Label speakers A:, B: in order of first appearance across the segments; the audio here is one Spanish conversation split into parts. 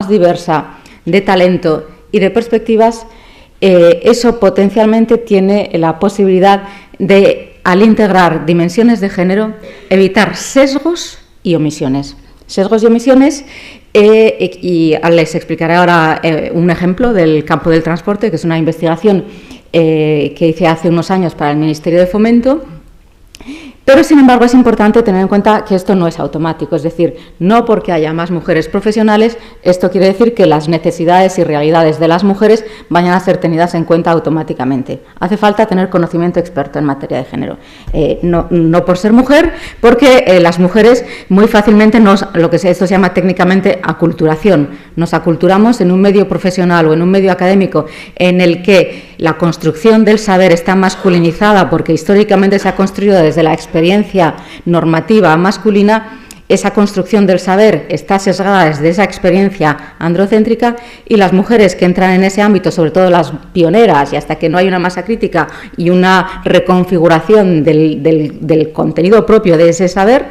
A: diversa de talento y de perspectivas, eso potencialmente tiene la posibilidad de, al integrar dimensiones de género, evitar sesgos y omisiones. Sesgos y omisiones, y les explicaré ahora un ejemplo del campo del transporte, que es una investigación que hice hace unos años para el Ministerio de Fomento. Pero, sin embargo, es importante tener en cuenta que esto no es automático, es decir, no porque haya más mujeres profesionales, esto quiere decir que las necesidades y realidades de las mujeres vayan a ser tenidas en cuenta automáticamente. Hace falta tener conocimiento experto en materia de género. No por ser mujer, porque las mujeres muy fácilmente esto se llama técnicamente aculturación. Nos aculturamos en un medio profesional o en un medio académico en el que la construcción del saber está masculinizada porque históricamente se ha construido desde la experiencia normativa masculina. Esa construcción del saber está sesgada desde esa experiencia androcéntrica, y las mujeres que entran en ese ámbito, sobre todo las pioneras, y hasta que no hay una masa crítica y una reconfiguración del contenido propio de ese saber,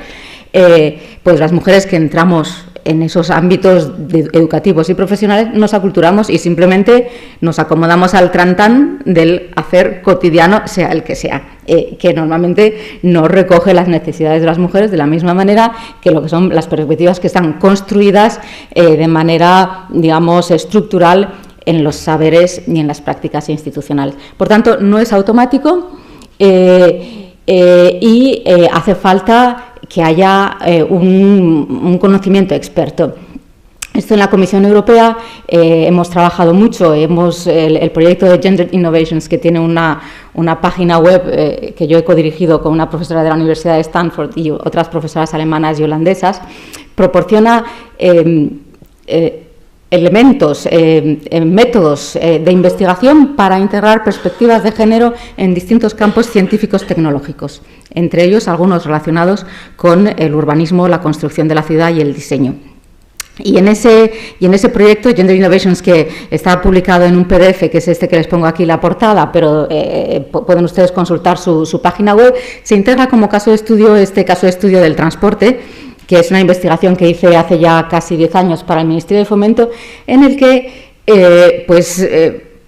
A: pues las mujeres que entramos en esos ámbitos educativos y profesionales nos aculturamos y simplemente nos acomodamos al trantán del hacer cotidiano, sea el que sea, que normalmente no recoge las necesidades de las mujeres de la misma manera que lo que son las perspectivas que están construidas de manera, digamos, estructural en los saberes y en las prácticas institucionales. Por tanto, no es automático y hace falta que haya un conocimiento experto. Esto en la Comisión Europea hemos trabajado mucho, el proyecto de Gender Innovations, que tiene una página web que yo he codirigido con una profesora de la Universidad de Stanford y otras profesoras alemanas y holandesas, proporciona elementos, métodos de investigación para integrar perspectivas de género en distintos campos científicos tecnológicos, entre ellos algunos relacionados con el urbanismo, la construcción de la ciudad y el diseño. Y en ese proyecto, Gender Innovations, que está publicado en un PDF, que es este que les pongo aquí la portada, pero pueden ustedes consultar su página web, se integra como caso de estudio este caso de estudio del transporte, que es una investigación que hice hace ya casi 10 años para el Ministerio de Fomento, en el que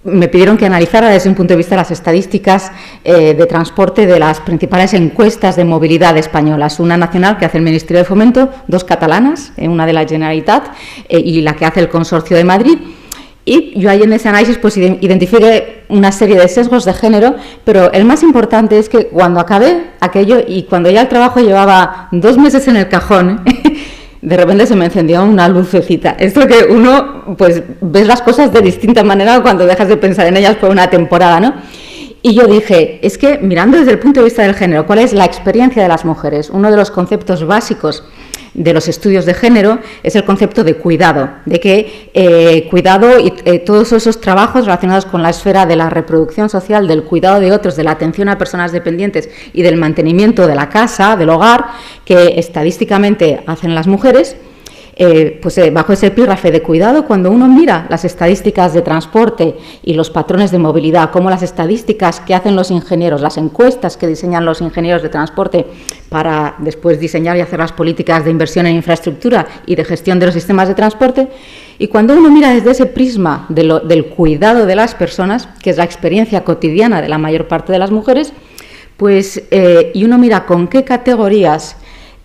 A: me pidieron que analizara desde un punto de vista las estadísticas de transporte de las principales encuestas de movilidad españolas, una nacional que hace el Ministerio de Fomento, 2 catalanas, una de la Generalitat y la que hace el Consorcio de Madrid. Y yo ahí en ese análisis pues identifiqué una serie de sesgos de género, pero el más importante es que cuando acabé aquello y cuando ya el trabajo llevaba 2 meses en el cajón, de repente se me encendió una lucecita. Esto que uno pues ves las cosas de distinta manera cuando dejas de pensar en ellas por una temporada, ¿no? Y yo dije, es que mirando desde el punto de vista del género, ¿cuál es la experiencia de las mujeres? Uno de los conceptos básicos de los estudios de género es el concepto de cuidado, de que cuidado y todos esos trabajos relacionados con la esfera de la reproducción social, del cuidado de otros, de la atención a personas dependientes y del mantenimiento de la casa, del hogar, que estadísticamente hacen las mujeres, bajo ese epígrafe de cuidado, cuando uno mira las estadísticas de transporte y los patrones de movilidad, como las estadísticas que hacen los ingenieros, las encuestas que diseñan los ingenieros de transporte para después diseñar y hacer las políticas de inversión en infraestructura y de gestión de los sistemas de transporte, y cuando uno mira desde ese prisma del cuidado de las personas, que es la experiencia cotidiana de la mayor parte de las mujeres, y uno mira con qué categorías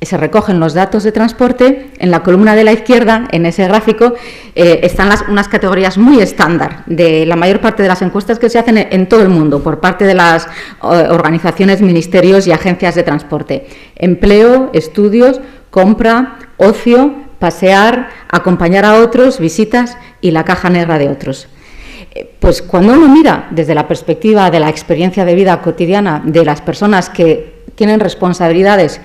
A: se recogen los datos de transporte, en la columna de la izquierda, en ese gráfico, están unas categorías muy estándar de la mayor parte de las encuestas que se hacen en todo el mundo por parte de las organizaciones, ministerios y agencias de transporte. Empleo, estudios, compra, ocio, pasear, acompañar a otros, visitas y la caja negra de otros. Pues cuando uno mira desde la perspectiva de la experiencia de vida cotidiana de las personas que tienen responsabilidades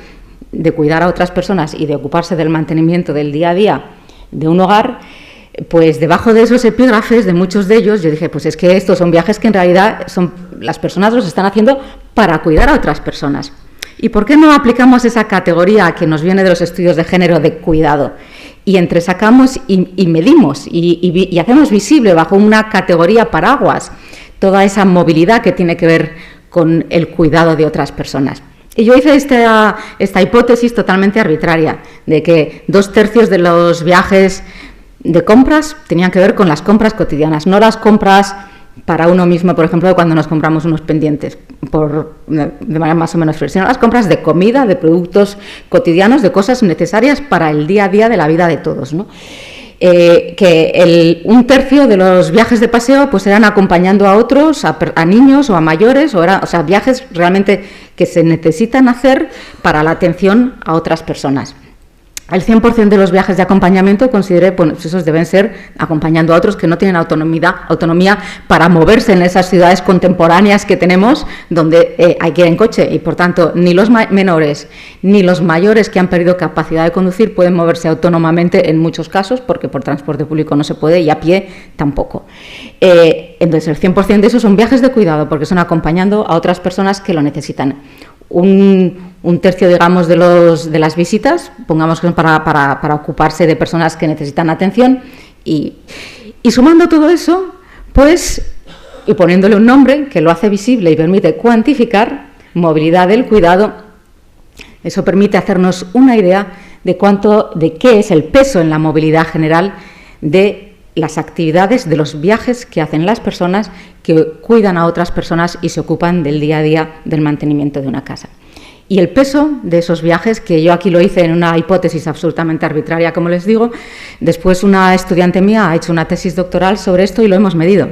A: de cuidar a otras personas y de ocuparse del mantenimiento del día a día de un hogar, pues debajo de esos epígrafes, de muchos de ellos, yo dije, pues es que estos son viajes que en realidad las personas los están haciendo para cuidar a otras personas. ¿Y por qué no aplicamos esa categoría que nos viene de los estudios de género de cuidado? Y entresacamos y medimos y hacemos visible bajo una categoría paraguas toda esa movilidad que tiene que ver con el cuidado de otras personas. Y yo hice esta hipótesis totalmente arbitraria, de que 2/3 de los viajes de compras tenían que ver con las compras cotidianas, no las compras para uno mismo, por ejemplo, cuando nos compramos unos pendientes, de manera más o menos fría, sino las compras de comida, de productos cotidianos, de cosas necesarias para el día a día de la vida de todos, ¿no? Que un tercio de los viajes de paseo pues eran acompañando a otros, a niños o a mayores, o sea, viajes realmente que se necesitan hacer para la atención a otras personas. El 100% de los viajes de acompañamiento consideré, pues esos deben ser acompañando a otros que no tienen autonomía para moverse en esas ciudades contemporáneas que tenemos, donde hay que ir en coche y, por tanto, ni los menores ni los mayores que han perdido capacidad de conducir pueden moverse autónomamente en muchos casos, porque por transporte público no se puede y a pie tampoco. Entonces, el 100% de esos son viajes de cuidado, porque son acompañando a otras personas que lo necesitan. Un tercio, digamos, de las visitas, pongamos que son para ocuparse de personas que necesitan atención, y sumando todo eso, pues, y poniéndole un nombre que lo hace visible y permite cuantificar, movilidad del cuidado, eso permite hacernos una idea de qué es el peso en la movilidad general de las actividades, de los viajes que hacen las personas que cuidan a otras personas y se ocupan del día a día del mantenimiento de una casa. Y el peso de esos viajes, que yo aquí lo hice en una hipótesis absolutamente arbitraria, como les digo, después una estudiante mía ha hecho una tesis doctoral sobre esto y lo hemos medido.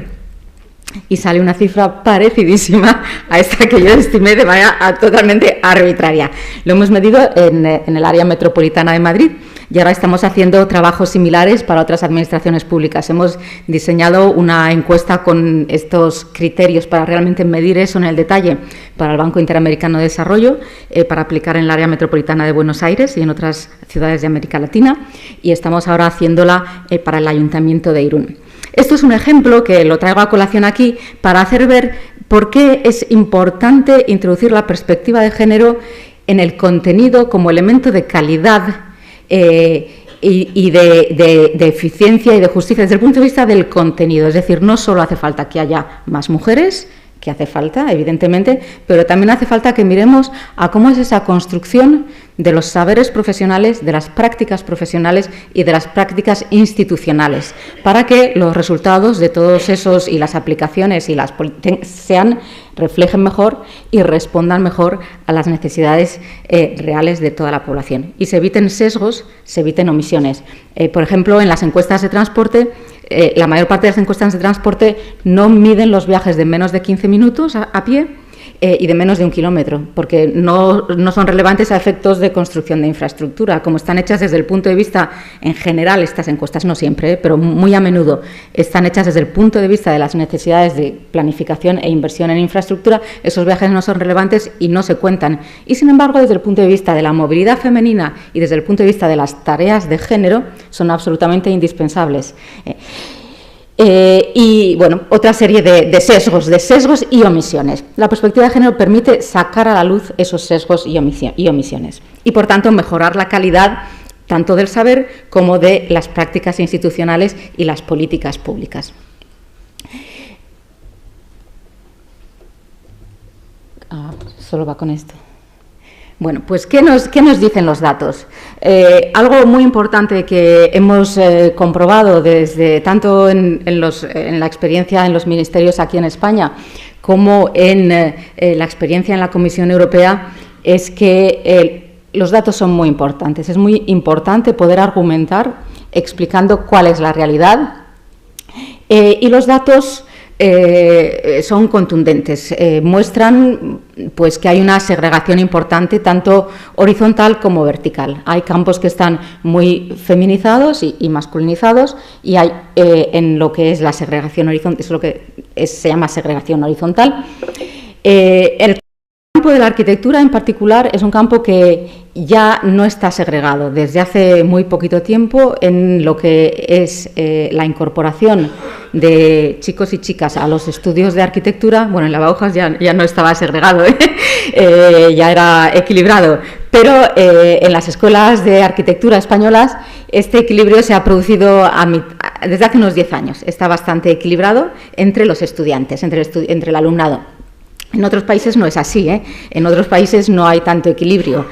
A: Y sale una cifra parecidísima a esta que yo estimé de manera totalmente arbitraria. Lo hemos medido en el área metropolitana de Madrid y ahora estamos haciendo trabajos similares para otras administraciones públicas. Hemos diseñado una encuesta con estos criterios para realmente medir eso en el detalle para el Banco Interamericano de Desarrollo, para aplicar en el área metropolitana de Buenos Aires y en otras ciudades de América Latina, y estamos ahora haciéndola para el Ayuntamiento de Irún. Esto es un ejemplo que lo traigo a colación aquí para hacer ver por qué es importante introducir la perspectiva de género en el contenido como elemento de calidad y de eficiencia y de justicia desde el punto de vista del contenido. Es decir, no solo hace falta que haya más mujeres, que hace falta, evidentemente, pero también hace falta que miremos a cómo es esa construcción de los saberes profesionales, de las prácticas profesionales y de las prácticas institucionales, para que los resultados de todos esos y las aplicaciones y reflejen mejor y respondan mejor a las necesidades reales de toda la población. Y se eviten sesgos, se eviten omisiones. Por ejemplo, en las encuestas de transporte, la mayor parte de las encuestas de transporte no miden los viajes de menos de 15 minutos a pie y de menos de 1 kilómetro, porque no son relevantes a efectos de construcción de infraestructura. Como están hechas desde el punto de vista, en general, estas encuestas, no siempre, pero muy a menudo, están hechas desde el punto de vista de las necesidades de planificación e inversión en infraestructura, esos viajes no son relevantes y no se cuentan. Y, sin embargo, desde el punto de vista de la movilidad femenina y desde el punto de vista de las tareas de género, son absolutamente indispensables. Y, bueno, otra serie de sesgos y omisiones. La perspectiva de género permite sacar a la luz esos sesgos y omisiones y, por tanto, mejorar la calidad tanto del saber como de las prácticas institucionales y las políticas públicas. Solo va con esto. Bueno, pues ¿qué nos dicen los datos? Algo muy importante que hemos comprobado desde tanto en la experiencia en los ministerios aquí en España como en la experiencia en la Comisión Europea es que los datos son muy importantes. Es muy importante poder argumentar explicando cuál es la realidad y los datos son contundentes, muestran pues que hay una segregación importante tanto horizontal como vertical. Hay campos que están muy feminizados y masculinizados y hay en lo que es la segregación horizontal, es lo que se llama segregación horizontal. El campo de la arquitectura en particular es un campo que ya no está segregado desde hace muy poquito tiempo en lo que es la incorporación de chicos y chicas a los estudios de arquitectura. Bueno, en la Bauhaus ya no estaba segregado, ya era equilibrado, pero en las escuelas de arquitectura españolas este equilibrio se ha producido desde hace unos 10 años. Está bastante equilibrado entre los estudiantes, entre el alumnado. En otros países no es así, ¿eh? En otros países no hay tanto equilibrio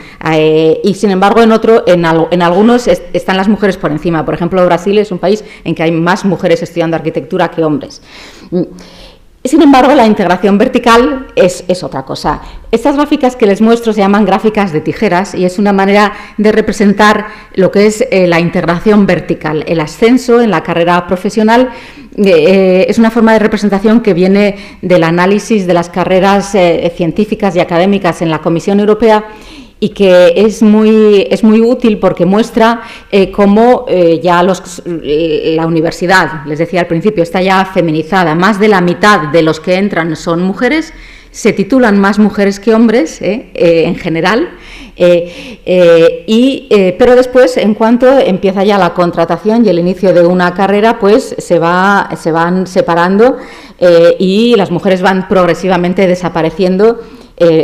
A: y, sin embargo, en algunos están las mujeres por encima. Por ejemplo, Brasil es un país en que hay más mujeres estudiando arquitectura que hombres. Sin embargo, la integración vertical es otra cosa. Estas gráficas que les muestro se llaman gráficas de tijeras y es una manera de representar lo que es la integración vertical, el ascenso en la carrera profesional. Es una forma de representación que viene del análisis de las carreras científicas y académicas en la Comisión Europea y que es muy útil porque muestra cómo ya la universidad, les decía al principio, está ya feminizada. Más de la mitad de los que entran son mujeres, se titulan más mujeres que hombres en general, pero después, en cuanto empieza ya la contratación y el inicio de una carrera, pues se van separando y las mujeres van progresivamente desapareciendo.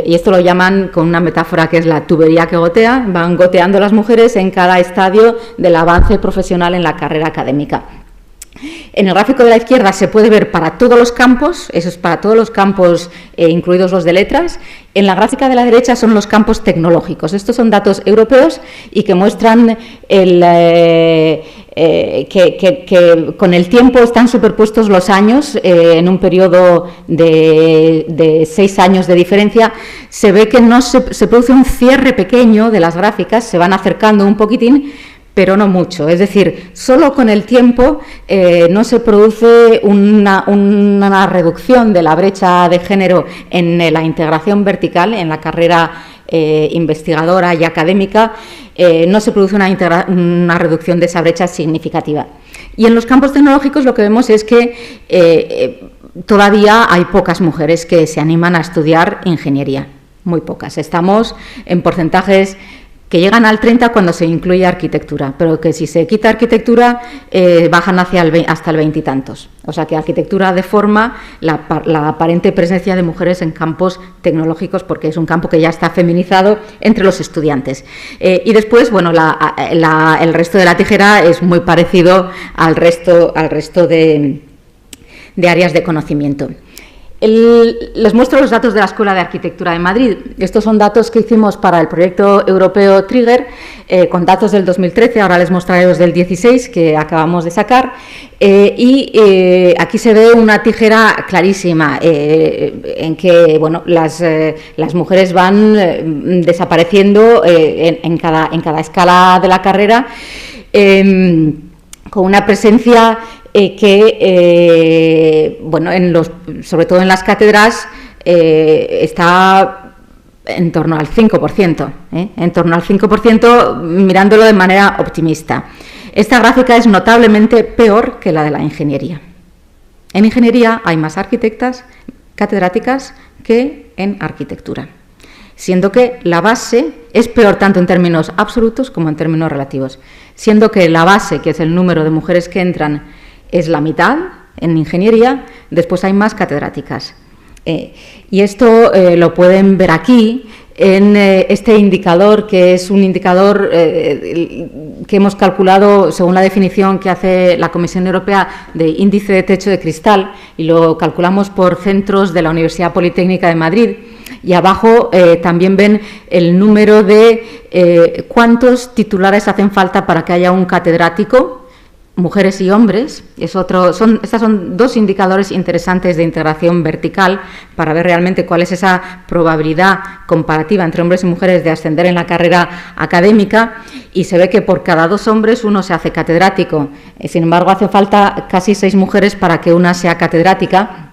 A: Y esto lo llaman, con una metáfora que es la tubería que gotea, van goteando las mujeres en cada estadio del avance profesional en la carrera académica. En el gráfico de la izquierda se puede ver para todos los campos, eso es para todos los campos, incluidos los de letras. En la gráfica de la derecha son los campos tecnológicos. Estos son datos europeos y que muestran que con el tiempo están superpuestos los años, en un periodo de 6 años de diferencia. Se ve que se produce un cierre pequeño de las gráficas, se van acercando un poquitín, pero no mucho. Es decir, solo con el tiempo no se produce una reducción de la brecha de género en la integración vertical, en la carrera investigadora y académica, no se produce una reducción de esa brecha significativa. Y en los campos tecnológicos lo que vemos es que todavía hay pocas mujeres que se animan a estudiar ingeniería, muy pocas. Estamos en porcentajes que llegan al 30 cuando se incluye arquitectura, pero que si se quita arquitectura bajan hasta el 20 y tantos. O sea que arquitectura deforma la aparente presencia de mujeres en campos tecnológicos, porque es un campo que ya está feminizado entre los estudiantes. Y después, bueno, el resto de la tijera es muy parecido al resto de áreas de conocimiento. Les muestro los datos de la Escuela de Arquitectura de Madrid. Estos son datos que hicimos para el proyecto europeo Trigger, con datos del 2013, ahora les mostraré los del 16 que acabamos de sacar. Aquí se ve una tijera clarísima en que, bueno, las mujeres van desapareciendo en cada escala de la carrera, con una presencia bueno, sobre todo en las cátedras, está en torno al 5%, en torno al 5%, mirándolo de manera optimista. Esta gráfica es notablemente peor que la de la ingeniería. En ingeniería hay más arquitectas catedráticas que en arquitectura, siendo que la base es peor tanto en términos absolutos como en términos relativos, siendo que la base, que es el número de mujeres que entran, es la mitad en ingeniería, después hay más catedráticas. Y esto lo pueden ver aquí en este indicador, que es un indicador que hemos calculado según la definición que hace la Comisión Europea de índice de techo de cristal, y lo calculamos por centros de la Universidad Politécnica de Madrid. Y abajo también ven el número de cuántos titulares hacen falta para que haya un catedrático, mujeres y hombres. Estos son dos indicadores interesantes de integración vertical para ver realmente cuál es esa probabilidad comparativa entre hombres y mujeres de ascender en la carrera académica, y se ve que por cada 2 hombres uno se hace catedrático. Sin embargo, hace falta casi 6 mujeres para que una sea catedrática.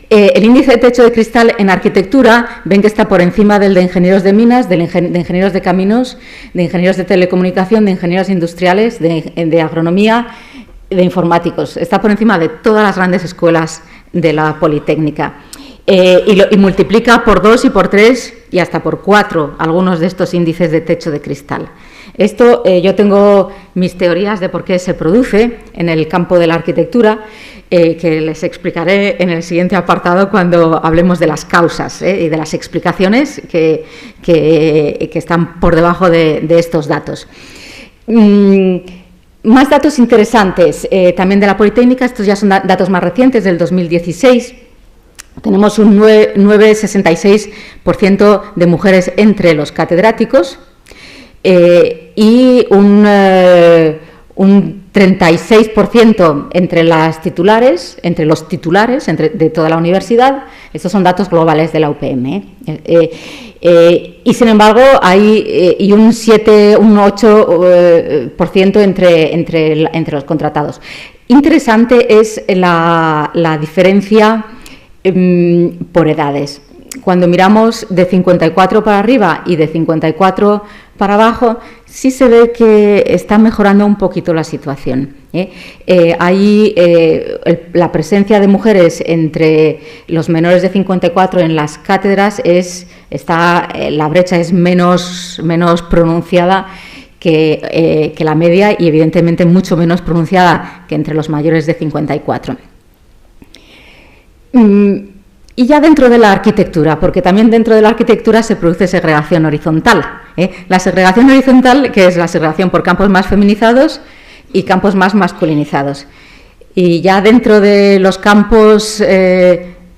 A: El índice de techo de cristal en arquitectura ven que está por encima del de ingenieros de minas, de ingenieros de caminos, de ingenieros de telecomunicación, de ingenieros industriales, de agronomía, de informáticos. Está por encima de todas las grandes escuelas de la Politécnica. Y multiplica por 2 y por 3 y hasta por 4 algunos de estos índices de techo de cristal. Esto yo tengo mis teorías de por qué se produce en el campo de la arquitectura, que les explicaré en el siguiente apartado cuando hablemos de las causas y de las explicaciones que están por debajo de estos datos. Más datos interesantes también de la Politécnica. Estos ya son datos más recientes, del 2016. tenemos un 9,66% de mujeres entre los catedráticos y un 36% entre las titulares, entre los titulares de toda la universidad. Estos son datos globales de la UPM. Y sin embargo hay un 8% entre los contratados. Interesante es la diferencia por edades. Cuando miramos de 54 para arriba y de 54 para abajo, sí se ve que está mejorando un poquito la situación. La presencia de mujeres entre los menores de 54 en las cátedras la brecha es menos pronunciada que la media y evidentemente mucho menos pronunciada que entre los mayores de 54. Y ya dentro de la arquitectura, porque también dentro de la arquitectura se produce segregación horizontal. La segregación horizontal, que es la segregación por campos más feminizados y campos más masculinizados. Y ya dentro de los campos,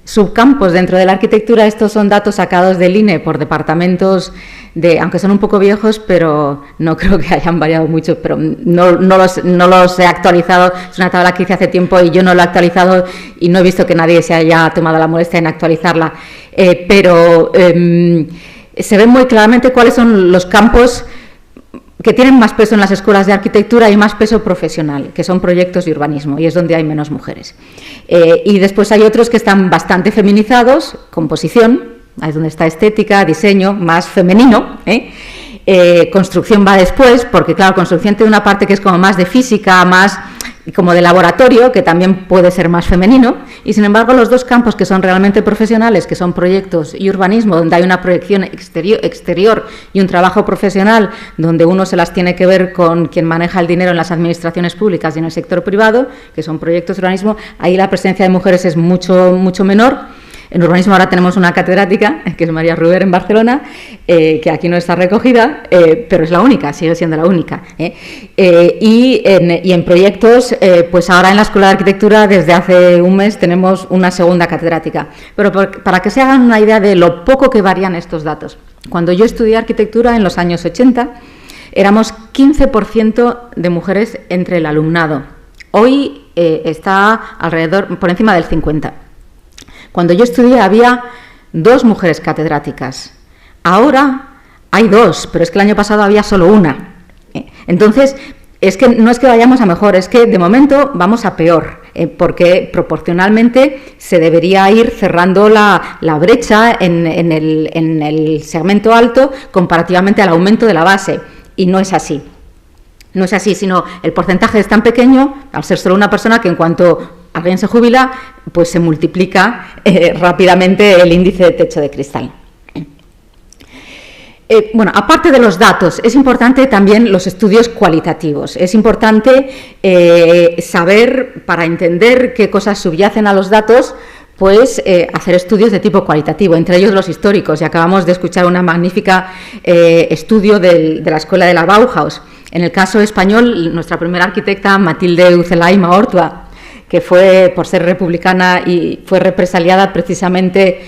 A: subcampos dentro de la arquitectura, estos son datos sacados del INE por departamentos, aunque son un poco viejos, pero no creo que hayan variado mucho, pero no los he actualizado. Es una tabla que hice hace tiempo y yo no la he actualizado y no he visto que nadie se haya tomado la molestia en actualizarla. Pero se ve muy claramente cuáles son los campos que tienen más peso en las escuelas de arquitectura y más peso profesional, que son proyectos y urbanismo, y es donde hay menos mujeres. Y después hay otros que están bastante feminizados, composición, ahí es donde está estética, diseño, más femenino. Construcción va después, porque claro, construcción tiene una parte que es como más de física, más como de laboratorio, que también puede ser más femenino, y sin embargo los dos campos que son realmente profesionales, que son proyectos y urbanismo, donde hay una proyección exterior y un trabajo profesional, donde uno se las tiene que ver con quien maneja el dinero en las administraciones públicas y en el sector privado, que son proyectos y urbanismo, ahí la presencia de mujeres es mucho menor. En urbanismo ahora tenemos una catedrática, que es María Ruber en Barcelona, que aquí no está recogida, pero es la única, sigue siendo la única. Y en proyectos, pues ahora en la Escuela de Arquitectura desde hace un mes tenemos una segunda catedrática. Pero para que se hagan una idea de lo poco que varían estos datos. Cuando yo estudié arquitectura en los años 80, éramos 15% de mujeres entre el alumnado. Hoy está por encima del 50%. Cuando yo estudié había 2 mujeres catedráticas. Ahora hay 2, pero es que el año pasado había solo una. Entonces, es que no es que vayamos a mejor, es que de momento vamos a peor, porque proporcionalmente se debería ir cerrando la brecha en el segmento alto comparativamente al aumento de la base, y no es así. No es así, sino el porcentaje es tan pequeño, al ser solo una persona, que en cuanto alguien se jubila, pues se multiplica rápidamente el índice de techo de cristal. Bueno, aparte de los datos, es importante también los estudios cualitativos. Es importante saber, para entender qué cosas subyacen a los datos, pues hacer estudios de tipo cualitativo, entre ellos los históricos. Y acabamos de escuchar una magnífica estudio de la Escuela de la Bauhaus. En el caso español, nuestra primera arquitecta, Matilde Ucelay Maortua, que fue, por ser republicana y fue represaliada precisamente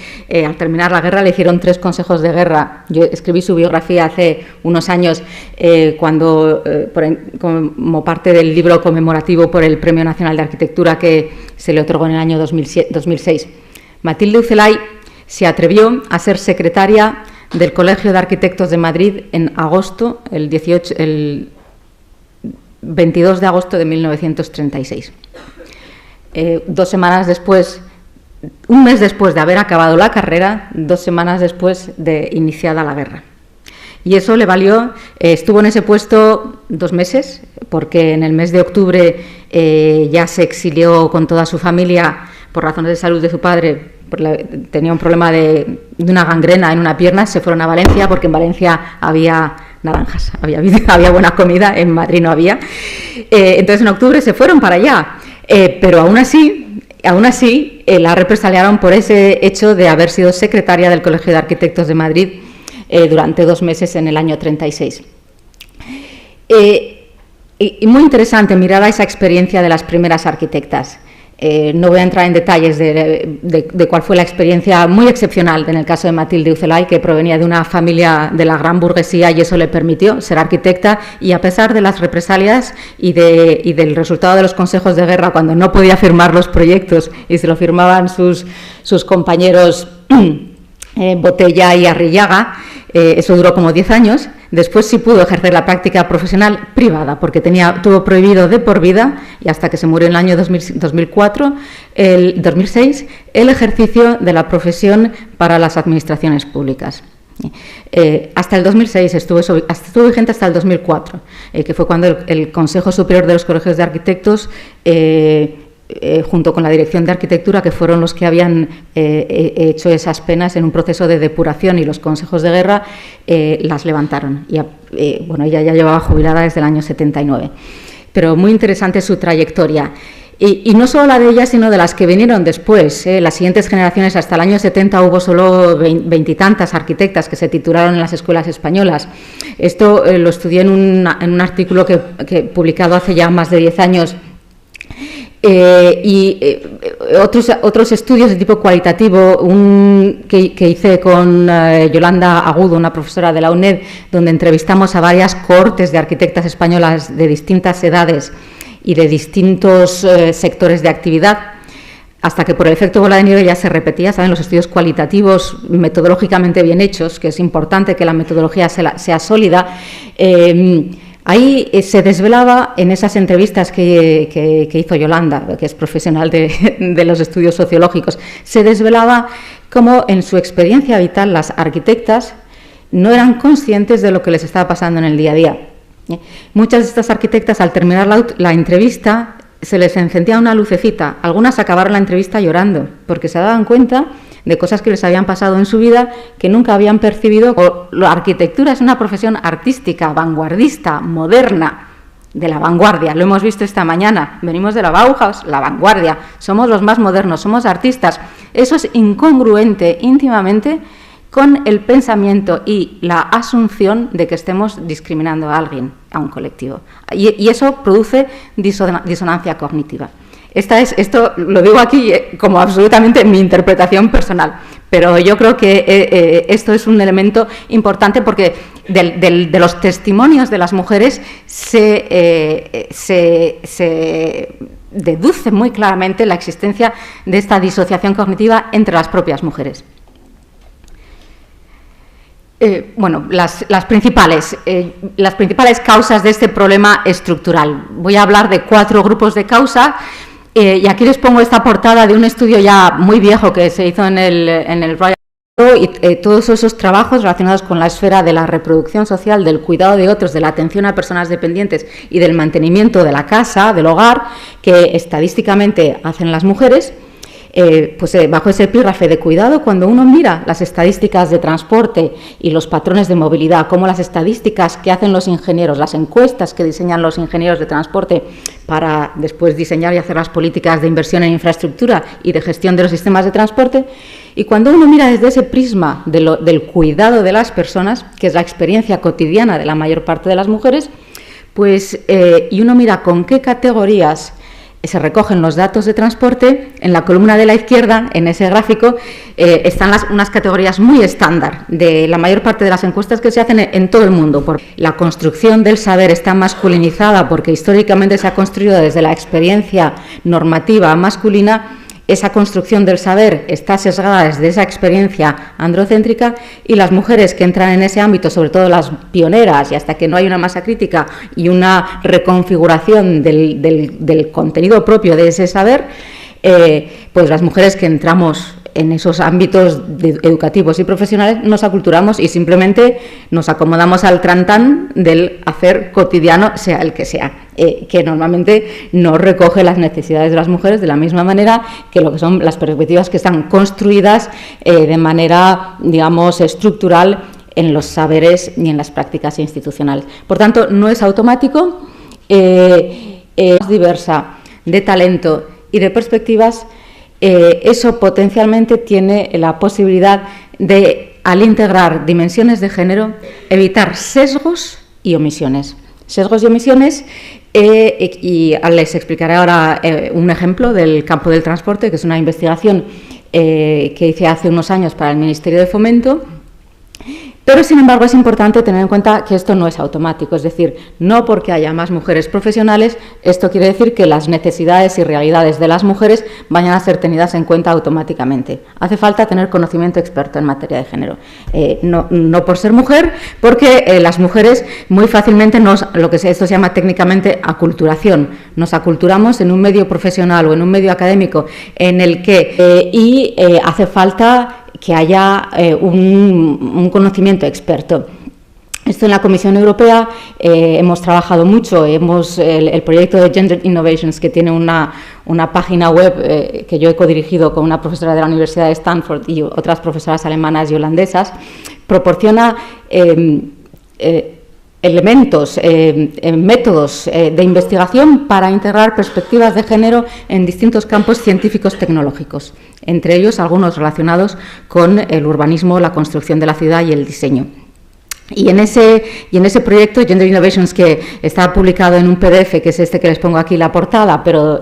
A: al terminar la guerra, le hicieron 3 consejos de guerra. Yo escribí su biografía hace unos años como parte del libro conmemorativo por el Premio Nacional de Arquitectura que se le otorgó en el año 2006. Matilde Ucelay se atrevió a ser secretaria del Colegio de Arquitectos de Madrid en agosto, el 22 de agosto de 1936. 2 semanas después, un mes después de haber acabado la carrera, 2 semanas después de iniciada la guerra. Y eso le valió, estuvo en ese puesto 2 meses, porque en el mes de octubre ya se exilió con toda su familia por razones de salud de su padre. Tenía un problema de una gangrena en una pierna, se fueron a Valencia, porque en Valencia había naranjas, había buena comida, en Madrid no había. Entonces en octubre se fueron para allá. Pero aún así la represaliaron por ese hecho de haber sido secretaria del Colegio de Arquitectos de Madrid durante 2 meses en el año 36. Y muy interesante mirar a esa experiencia de las primeras arquitectas. No voy a entrar en detalles de cuál fue la experiencia muy excepcional en el caso de Matilde Ucelay, que provenía de una familia de la gran burguesía y eso le permitió ser arquitecta, y a pesar de las represalias y del resultado de los consejos de guerra, cuando no podía firmar los proyectos y se lo firmaban sus compañeros Botella y Arrillaga, eso duró como 10 años. Después sí pudo ejercer la práctica profesional privada, porque tuvo prohibido de por vida, y hasta que se murió en el año 2006, el ejercicio de la profesión para las administraciones públicas. Hasta el 2006 estuvo vigente hasta el 2004, que fue cuando el Consejo Superior de los Colegios de Arquitectos, junto con la Dirección de Arquitectura, que fueron los que habían hecho esas penas en un proceso de depuración, y los consejos de guerra las levantaron. Bueno, ella ya llevaba jubilada desde el año 79. Pero muy interesante su trayectoria. Y no solo la de ella, sino de las que vinieron después. Las siguientes generaciones, hasta el año 70, hubo solo 20 y tantas arquitectas que se titularon en las escuelas españolas. Esto lo estudié en un artículo que publicado hace ya más de 10 años. Otros estudios de tipo cualitativo, que hice con Yolanda Agudo, una profesora de la UNED, donde entrevistamos a varias cohortes de arquitectas españolas de distintas edades y de distintos sectores de actividad, hasta que por el efecto bola de nieve ya se repetía. Saben, los estudios cualitativos metodológicamente bien hechos, que es importante que la metodología sea sólida. Ahí se desvelaba, en esas entrevistas que hizo Yolanda, que es profesional de los estudios sociológicos, se desvelaba cómo en su experiencia vital las arquitectas no eran conscientes de lo que les estaba pasando en el día a día. Muchas de estas arquitectas, al terminar la entrevista, se les encendía una lucecita. Algunas acabaron la entrevista llorando, porque se daban cuenta de cosas que les habían pasado en su vida que nunca habían percibido. La arquitectura es una profesión artística, vanguardista, moderna, de la vanguardia. Lo hemos visto esta mañana. Venimos de la Bauhaus, la vanguardia. Somos los más modernos, somos artistas. Eso es incongruente íntimamente con el pensamiento y la asunción de que estemos discriminando a alguien, a un colectivo. Y eso produce disonancia cognitiva. Esto lo digo aquí como absolutamente mi interpretación personal, pero yo creo que esto es un elemento importante, porque de los testimonios de las mujeres se deduce muy claramente la existencia de esta disociación cognitiva entre las propias mujeres. Bueno, las principales causas de este problema estructural. Voy a hablar de 4 grupos de causas. Y aquí les pongo esta portada de un estudio ya muy viejo que se hizo en el Royal y todos esos trabajos relacionados con la esfera de la reproducción social, del cuidado de otros, de la atención a personas dependientes y del mantenimiento de la casa, del hogar, que estadísticamente hacen las mujeres. Bajo ese epígrafe de cuidado, cuando uno mira las estadísticas de transporte y los patrones de movilidad, como las estadísticas que hacen los ingenieros, las encuestas que diseñan los ingenieros de transporte para después diseñar y hacer las políticas de inversión en infraestructura y de gestión de los sistemas de transporte, y cuando uno mira desde ese prisma del cuidado de las personas, que es la experiencia cotidiana de la mayor parte de las mujeres, y uno mira con qué categorías se recogen los datos de transporte, en la columna de la izquierda, en ese gráfico, están unas categorías muy estándar de la mayor parte de las encuestas que se hacen en todo el mundo. La construcción del saber está masculinizada porque históricamente se ha construido desde la experiencia normativa masculina. Esa construcción del saber está sesgada desde esa experiencia androcéntrica, y las mujeres que entran en ese ámbito, sobre todo las pioneras, y hasta que no hay una masa crítica y una reconfiguración del contenido propio de ese saber, pues las mujeres que entramos en esos ámbitos educativos y profesionales nos aculturamos y simplemente nos acomodamos al trantán del hacer cotidiano, sea el que sea, que normalmente no recoge las necesidades de las mujeres de la misma manera que lo que son las perspectivas que están construidas de manera, digamos, estructural en los saberes y en las prácticas institucionales. Por tanto, no es automático, es diversa de talento y de perspectivas. Eso potencialmente tiene la posibilidad de, al integrar dimensiones de género, evitar sesgos y omisiones. Sesgos y omisiones Y les explicaré ahora un ejemplo del campo del transporte, que es una investigación que hice hace unos años para el Ministerio de Fomento. Pero, sin embargo, es importante tener en cuenta que esto no es automático, es decir, no porque haya más mujeres profesionales, esto quiere decir que las necesidades y realidades de las mujeres vayan a ser tenidas en cuenta automáticamente. Hace falta tener conocimiento experto en materia de género. No por ser mujer, porque las mujeres muy fácilmente esto se llama técnicamente aculturación. Nos aculturamos en un medio profesional o en un medio académico en el que hace falta que haya un conocimiento experto. Esto en la Comisión Europea hemos trabajado mucho, el proyecto de Gender Innovations, que tiene una página web que yo he codirigido con una profesora de la Universidad de Stanford y otras profesoras alemanas y holandesas, proporciona elementos, métodos de investigación para integrar perspectivas de género en distintos campos científicos tecnológicos, entre ellos algunos relacionados con el urbanismo, la construcción de la ciudad y el diseño. Y en ese proyecto, Gender Innovations, que está publicado en un PDF, que es este que les pongo aquí la portada, pero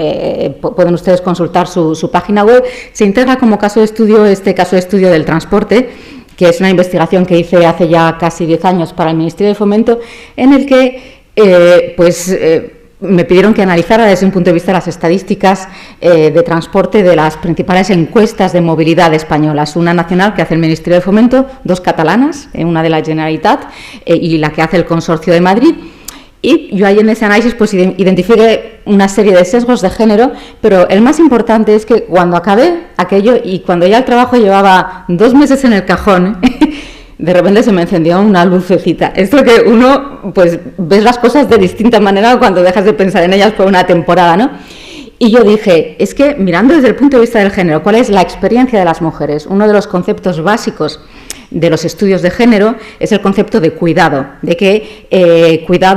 A: pueden ustedes consultar su página web, se integra como caso de estudio este caso de estudio del transporte, que es una investigación que hice hace ya casi 10 años para el Ministerio de Fomento, en el que me pidieron que analizara desde un punto de vista las estadísticas de transporte de las principales encuestas de movilidad españolas, una nacional que hace el Ministerio de Fomento, 2 catalanas, una de la Generalitat y la que hace el Consorcio de Madrid. Y yo ahí en ese análisis pues identifiqué una serie de sesgos de género, pero el más importante es que cuando acabé aquello y cuando ya el trabajo llevaba 2 meses en el cajón, de repente se me encendió una lucecita. Esto que uno pues ves las cosas de distinta manera cuando dejas de pensar en ellas por una temporada, ¿no? Y yo dije, es que mirando desde el punto de vista del género, ¿cuál es la experiencia de las mujeres? Uno de los conceptos básicos de los estudios de género es el concepto de cuidado, de que cuidado